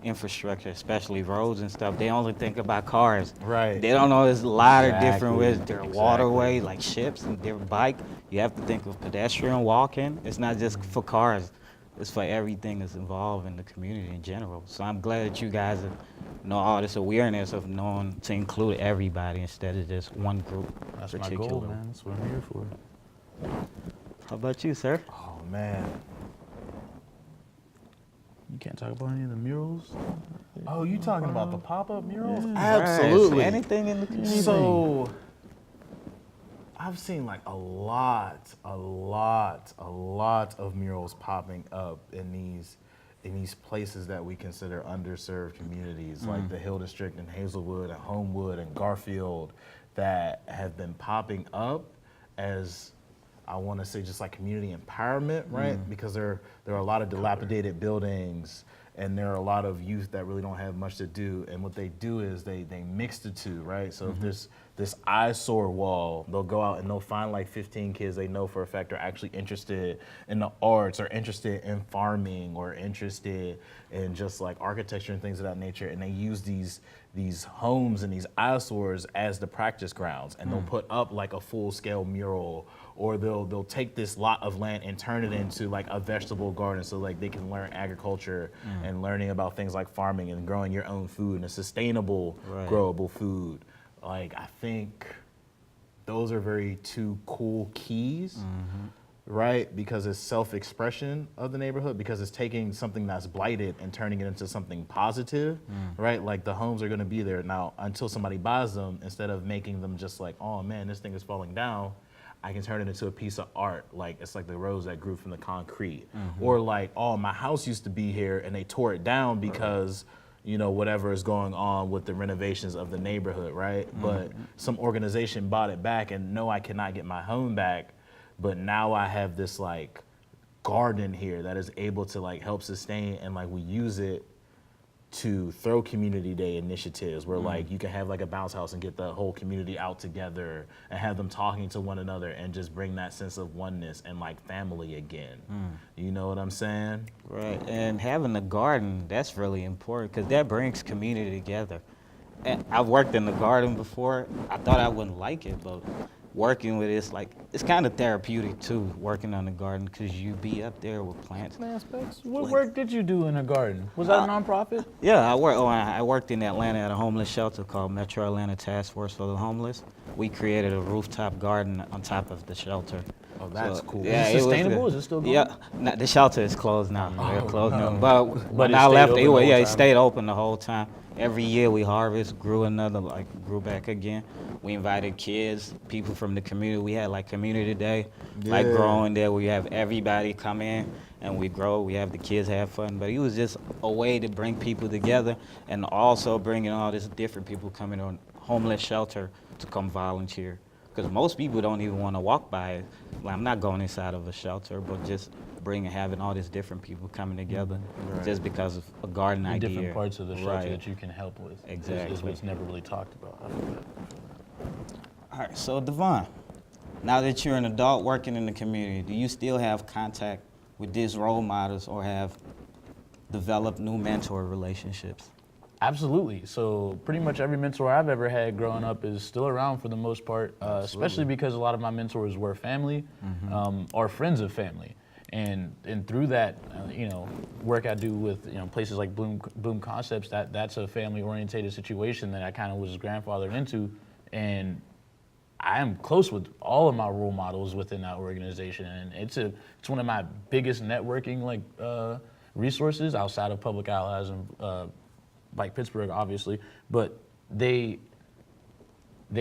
infrastructure, especially roads and stuff, they only think about cars. Right. They don't know there's a lot of different ways. There are waterways like ships and different bike. You have to think of pedestrian walking. It's not just for cars. It's for everything that's involved in the community in general. So I'm glad that you guys know all this awareness of knowing to include everybody instead of just one group. That's my goal, man. That's what I'm here for. How about you, sir? Oh, man. You can't talk about any of the murals? Oh, you talking about the pop-up murals? Right. Absolutely. Anything in the community. So, I've seen a lot of murals popping up in these places that we consider underserved communities, like the Hill District and Hazelwood and Homewood and Garfield, that have been popping up as, I want to say, just community empowerment, right? Because there are a lot of dilapidated buildings, and there are a lot of youth that really don't have much to do. And what they do is they mix the two, right? So if there's this eyesore wall, they'll go out and they'll find 15 kids they know for a fact are actually interested in the arts, or interested in farming, or interested in just architecture and things of that nature. And they use these homes and these eyesores as the practice grounds, and they'll put up a full-scale mural, or they'll take this lot of land and turn it into a vegetable garden, so they can learn agriculture and learning about things like farming and growing your own food and a sustainable, growable food. I think those are very two cool keys, right? Because it's self-expression of the neighborhood, because it's taking something that's blighted and turning it into something positive, right? The homes are gonna be there now until somebody buys them, instead of making them just oh man, this thing is falling down. I can turn it into a piece of art. It's the rose that grew from the concrete. Or oh, my house used to be here and they tore it down because whatever is going on with the renovations of the neighborhood, right? But some organization bought it back, and no, I cannot get my home back, but now I have this garden here that is able to like help sustain, and like we use it to throw community day initiatives where like you can have like a bounce house and get the whole community out together and have them talking to one another and just bring that sense of oneness and like family again. You know what I'm saying? Right, and having a garden, that's really important because that brings community together. And I've worked in the garden before. I thought I wouldn't like it, but working with it's like, it's kind of therapeutic too, working on the garden because you be up there with plants. Aspects. What work did you do in a garden? Was that a nonprofit? Yeah, I worked in Atlanta at a homeless shelter called Metro Atlanta Task Force for the Homeless. We created a rooftop garden on top of the shelter. Oh, that's cool. Yeah, Is it sustainable? Is it still going? Yeah, the shelter is closed now. They're closed now. But But when it I stayed left, open the whole it time? stayed open the whole time. Every year we harvest, grew back again. We invited kids, people from the community. We had like community day, like growing there. We have everybody come in and we grow. We have the kids have fun. But it was just a way to bring people together and also bringing all these different people coming on homeless shelter to come volunteer. Because most people don't even want to walk by it. Like, I'm not going inside of a shelter, but just having all these different people coming together just because of a garden The idea. different parts of the shelter Right. that you can help with. Exactly. Is what's never really talked about. I feel that. All right, so Devaughn, now that you're an adult working in the community, do you still have contact with these role models or have developed new mentor relationships? Absolutely. So pretty much every mentor I've ever had growing up is still around for the most part, especially because a lot of my mentors were family or friends of family. And through that, work I do with places like Boom Concepts, that's a family-oriented situation that I kind of was grandfathered into, and I am close with all of my role models within that organization, and it's one of my biggest networking resources outside of public allies and like Pittsburgh, obviously, but they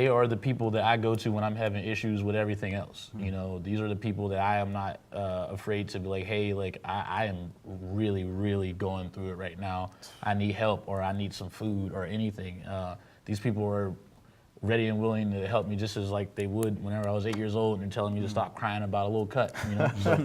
are the people that I go to when I'm having issues with everything else. These are the people that I am not afraid to be like, hey, like I am really, really going through it right now. I need help, or I need some food, or anything. These people are ready and willing to help me just as like they would whenever I was 8 years old and telling me to stop crying about a little cut. So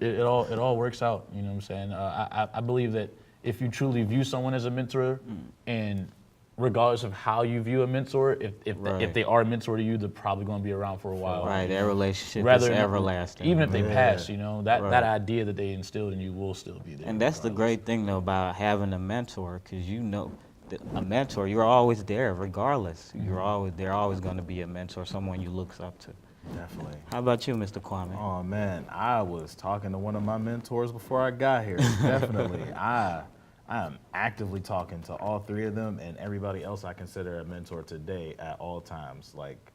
it all works out. You know what I'm saying? I believe that if you truly view someone as a mentor, and regardless of how you view a mentor, if they are a mentor to you, they're probably going to be around for a while. Right, that relationship Rather is than- everlasting. Even if they pass, that idea that they instilled in you will still be there. And that's the great thing though about having a mentor, because a mentor, you're always there regardless. They're always going to be a mentor, someone you look up to. Definitely. How about you, Mr. Kuwame? Oh man, I was talking to one of my mentors before I got here. Definitely. I am actively talking to all three of them and everybody else I consider a mentor today at all times. Like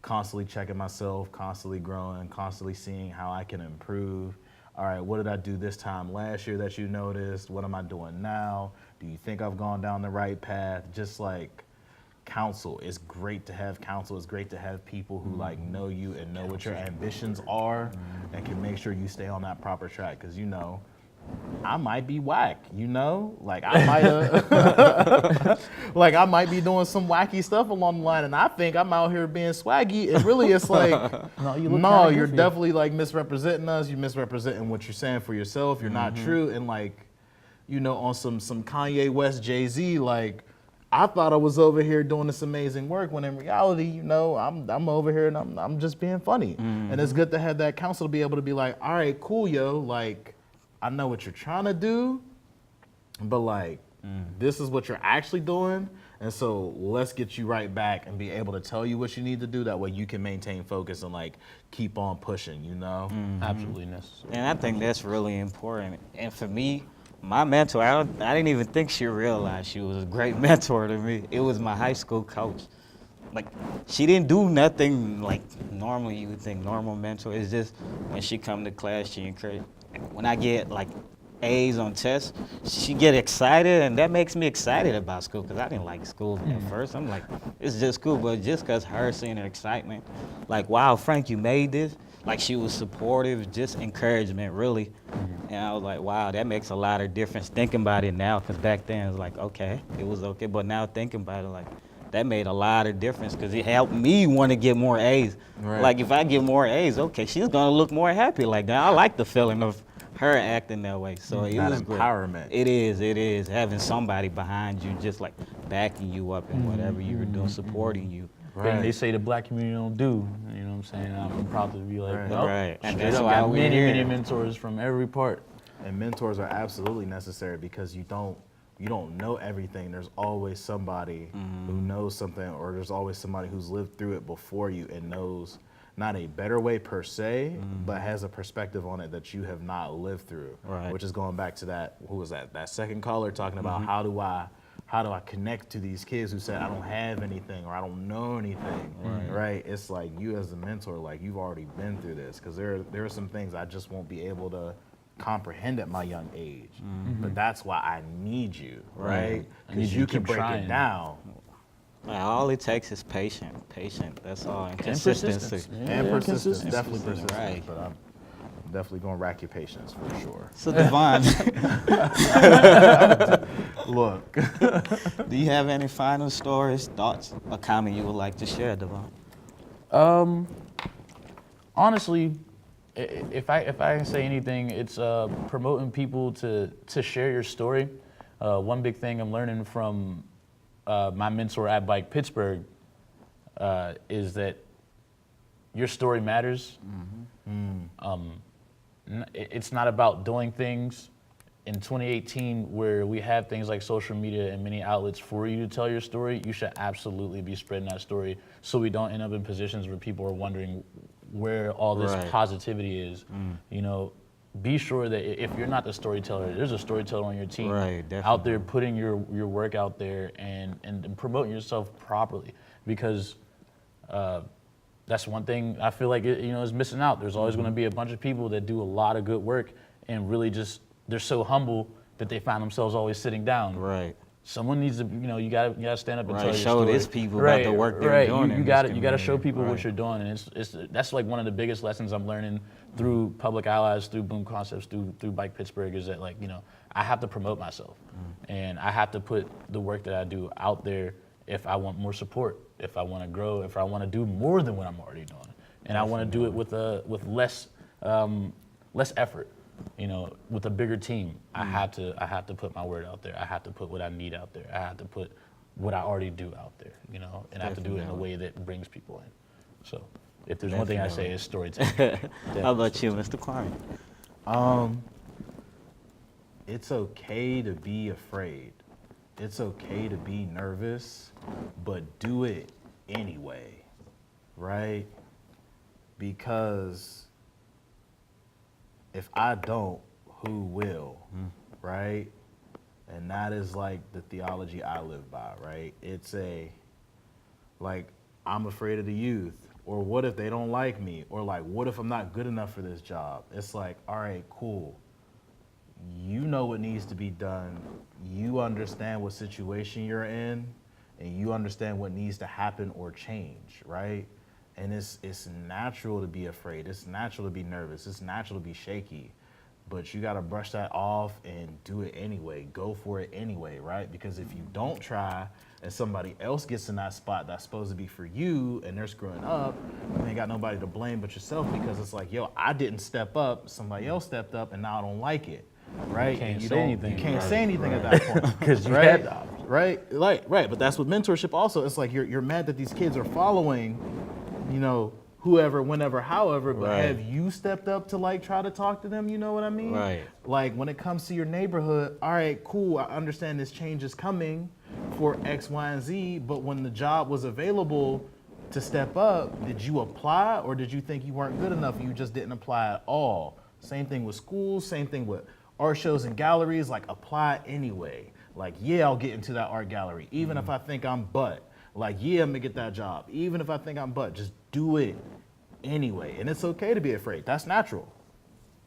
constantly checking myself, constantly growing, constantly seeing how I can improve. All right, what did I do this time last year that you noticed? What am I doing now? Do you think I've gone down the right path? Just like counsel. It's great to have counsel. It's great to have people who like know you and know what your ambitions are and can make sure you stay on that proper track. Because I might be whack, like I might like I might be doing some wacky stuff along the line, and I think I'm out here being swaggy, and really it's like no, you're definitely like misrepresenting us. You're misrepresenting what you're saying for yourself. You're not true, and like on some Kanye West, Jay-Z, like I thought I was over here doing this amazing work when in reality, I'm over here and I'm just being funny. And it's good to have that counsel to be able to be like, all right, cool, yo, like I know what you're trying to do, but like this is what you're actually doing. And so let's get you right back and be able to tell you what you need to do. That way you can maintain focus and like keep on pushing, Absolutely necessary. And I think that's really important. And for me, my mentor, I didn't even think she realized she was a great mentor to me. It was my high school coach. Like, she didn't do nothing like normally you would think normal mentor. It's just when she come to class, she encouraged. When I get like A's on tests, she get excited, and that makes me excited about school because I didn't like school at first. I'm like, it's just school, but just because her seeing her excitement, like, wow, Frank, you made this. Like, she was supportive, just encouragement, really. And I was like, wow, that makes a lot of difference thinking about it now, because back then it was like, okay, it was okay. But now thinking about it, like, that made a lot of difference because it helped me want to get more A's. Right. Like, if I get more A's, okay, she's going to look more happy. Like, I like the feeling of her acting that way. So it That was great. empowerment. It is having somebody behind you, just like backing you up in whatever you were doing, supporting you. Thing they say the black community don't do. You know what I'm saying? I'm proud to be like, Right. nope. Right. And Straight that's up, why got we're many, here. many mentors from every part. And mentors are absolutely necessary because you don't know everything. There's always somebody who knows something, or there's always somebody who's lived through it before you and knows not a better way per se, but has a perspective on it that you have not lived through. Right. Which is going back to that, who was that? That second caller talking about how do I connect to these kids who said I don't have anything or I don't know anything, right? It's like you as a mentor, like you've already been through this, because there are some things I just won't be able to comprehend at my young age, but that's why I need you, right? I need Because you you to can keep break trying. it down. Like, all it takes is patient. That's all. And consistency. And persistence, consistency. definitely persistence, Right. but I'm definitely gonna rack your patience for sure. So Devaughn, Look, do you have any final stories, thoughts, or comment you would like to share, Devaughn? Honestly, if I can say anything, it's promoting people to share your story. One big thing I'm learning from my mentor at Bike Pittsburgh is that your story matters. It's not about doing things in 2018 where we have things like social media and many outlets for you to tell your story. You should absolutely be spreading that story so we don't end up in positions where people are wondering where all this Right. positivity is. You know, be sure that if you're not the storyteller, there's a storyteller on your team Right, out there putting your work out there and promoting yourself properly, because that's one thing I feel like is missing out. There's always going to be a bunch of people that do a lot of good work and really just they're so humble that they find themselves always sitting down. Right. Someone needs to, you gotta stand up and Right, tell your show story. these people about the work they're doing in You this gotta show community. people what Right. you're doing, and that's like one of the biggest lessons I'm learning through Public Allies, through Boom Concepts, through Bike Pittsburgh, is that I have to promote myself, and I have to put the work that I do out there if I want more support, if I want to grow, if I want to do more than what I'm already doing, and I want to do it with less effort. With a bigger team, I have to put my word out there. I have to put what I need out there. I have to put what I already do out there, and I have to do it in a way that brings people in. So if there's one thing I say, it's storytelling. How about you, Mr. Kuwame? it's okay to be afraid. It's okay to be nervous, but do it anyway, right? Because if I don't, who will, right? And that is like the theology I live by, right? It's I'm afraid of the youth, or what if they don't like me, or what if I'm not good enough for this job? It's like, all right, cool. You know what needs to be done. You understand what situation you're in, and you understand what needs to happen or change, right? And it's natural to be afraid. It's natural to be nervous. It's natural to be shaky. But you got to brush that off and do it anyway. Go for it anyway, right? Because if you don't try and somebody else gets in that spot that's supposed to be for you and they're screwing up, you ain't got nobody to blame but yourself, because it's like, yo, I didn't step up, somebody else stepped up, and now I don't like it, right? You can't And say anything. You can't Right. say anything at that point. Because you right? had the option. Right, right. But that's with mentorship also. It's like you're mad that these kids are following, whoever, whenever, however, but Right. have you stepped up to try to talk to them? You know what I mean? Right. Like when it comes to your neighborhood, all right, cool, I understand this change is coming for X, Y, and Z, but when the job was available to step up, did you apply, or did you think you weren't good enough, you just didn't apply at all? Same thing with schools, same thing with art shows and galleries, apply anyway. Yeah, I'll get into that art gallery, even if I think I'm butt. Yeah, I'm gonna get that job, even if I think I'm butt, just do it anyway. And it's okay to be afraid, that's natural.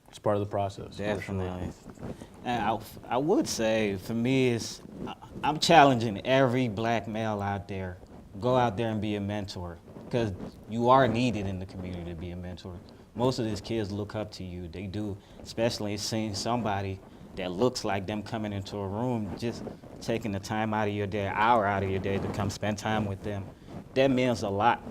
It's part of the process. Definitely. And I would say, for me, I'm challenging every black male out there. Go out there and be a mentor, because you are needed in the community to be a mentor. Most of these kids look up to you. They do, especially seeing somebody that looks like them coming into a room, just taking the time out of your day, an hour out of your day to come spend time with them. That means a lot,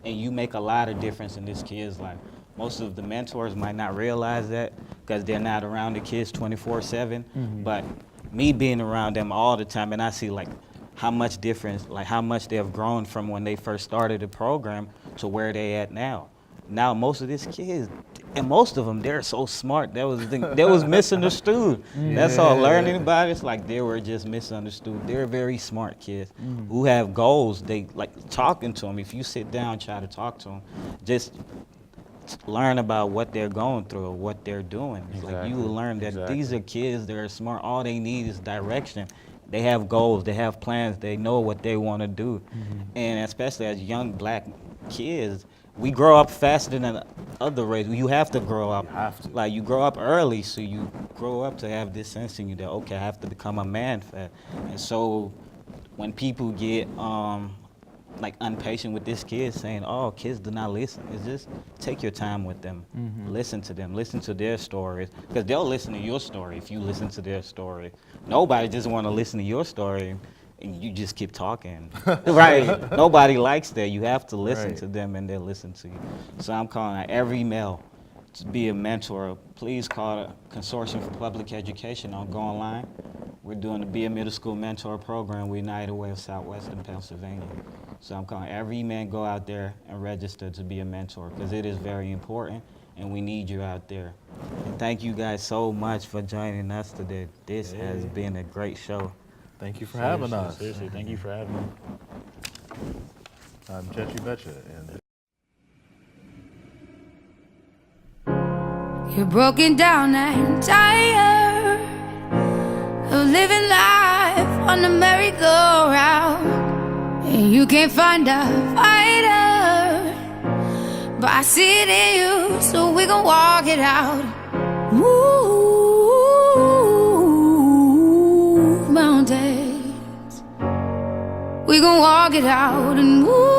and you make a lot of difference in this kid's life. Most of the mentors might not realize that, because they're not around the kids 24/7. But me being around them all the time, and I see like how much difference, like how much they have grown from when they first started the program to where they at now. Now most of these kids, and most of them, they're so smart. That was misunderstood. That's all. Learning about it, it's like they were just misunderstood. They're very smart kids who have goals. They like talking to them. If you sit down and try to talk to them, just learn about what they're going through or what they're doing. It's like you will learn that these are kids that are smart. All they need is direction. They have goals. They have plans. They know what they want to do. And especially as young black kids, we grow up faster than other races. You have to grow up. You have to. Like you grow up early, so you grow up to have this sense in you that, okay, I have to become a man fast. And so when people get like impatient with this kid saying, oh, kids do not listen, it's just take your time with them. Listen to them, listen to their stories, because they'll listen to your story if you listen to their story. Nobody just want to listen to your story and you just keep talking. Right? Nobody likes that. You have to listen to them and they'll listen to you. So I'm calling out every male to be a mentor. Please call the Consortium for Public Education or go online. We're doing the Be a Middle School Mentor program. We're United Way of Southwestern Pennsylvania. So I'm calling every man, go out there and register to be a mentor, because it is very important and we need you out there. And thank you guys so much for joining us today. This has been a great show. Thank you for having us. Seriously, thank you for having me. I'm Jetchy Betcha. And You're broken down and tired of living life on the merry-go-round, and you can't find a fighter, but I see it in you, so we gon' walk it out. Move mountains, we gon' walk it out and move